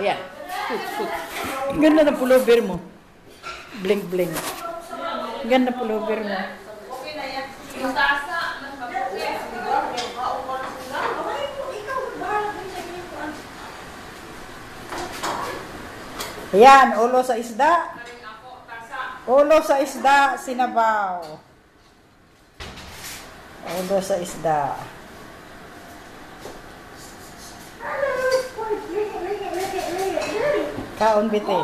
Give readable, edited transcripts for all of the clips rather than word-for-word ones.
Ayan. Put. Ganda ng pullover mo. Bling bling. Ganda pullover mo. Okay na yan. Yung tasa, Ayan, ulo sa isda. Ulo sa isda, sinabaw. Ulo sa isda. Kaon bite.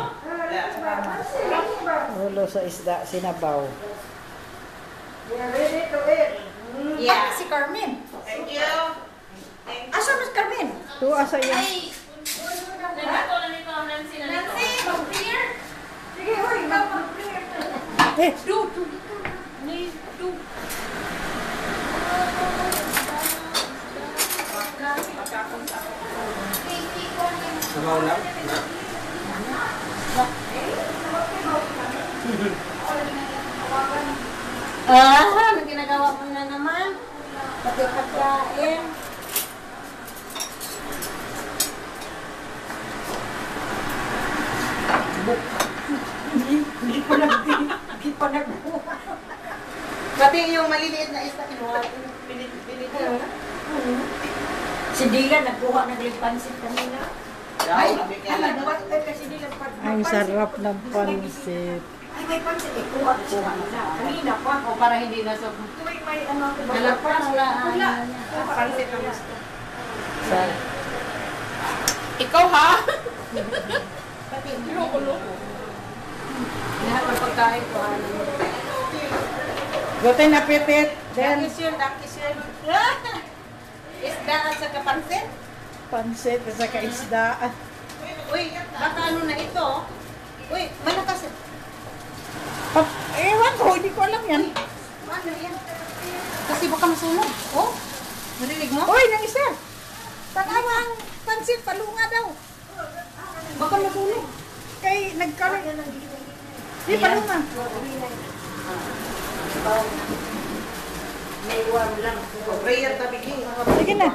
Ulo sa isda, sinabaw. Yeah, si Carmen. thank you. Asa mas Carmen? Tuwa sa iyo. Nandito, Nancy, Come here. Sige, hoy, come here. Eh, Sabaw lang? Ano ginagawa mo na naman? Pati pagkain. Hindi pa nagbuha. Pati yung maliliit na isda, kinuha. Pilit yun. Si Dila nagkuha naglipansit kanina. Ay, nagbuhat kasi Dila ang sarap ng pansit. Ay, may pansit. Kuha na. Kanina pa. O para hindi na sa... May ano ako ba? Nalagpas na. Wala. Pansit ang gusto. Sa- Ikaw ha? Pati Loko-loko. Lahat ng pagkain ko. Goten apetit. Then, Dakis yun. Isda at saka pansit. pansit at saka isda. Uy, baka ano na ito? Uy, malakas. Ewan ko, hindi ko alam yan. Ano yan? Kasi baka masunog. Oh, narinig mo? Uy, nang isa. Tanawa ang pansit, palunga daw. Baka masunog. Kay nagkaroon. Di palunga. May one lang. Prayer tabi king. Sige na.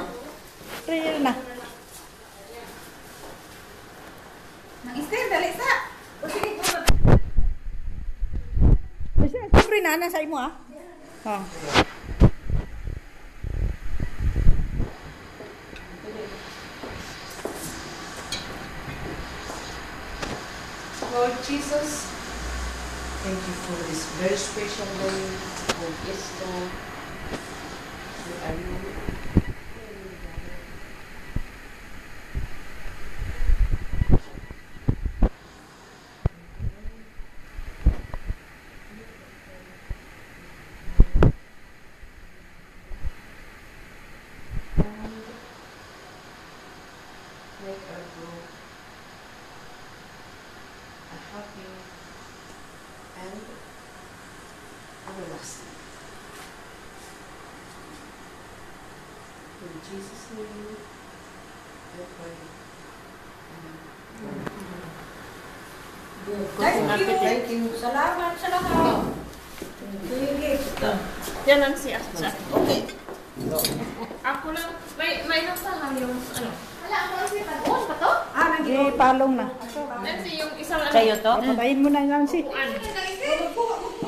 Prayer na. Nang-istel, dali sa. O sige, Siyempre na, nasa imo ah. Oh. Lord Jesus, thank you for this very special day for Easter. We are you. Make our growth a happy and everlasting. In Jesus' name, I pray. Amen. Thank you. Salamat sa lahat. Sige. Yan ang si Asya. Okay. Ako lang, may nasahan yung ano. Wala ako lang siya. Oh, ba to? Palong na. Nancy, yung isang ano. Sa'yo to? Patayin mo na lang si. Upuan.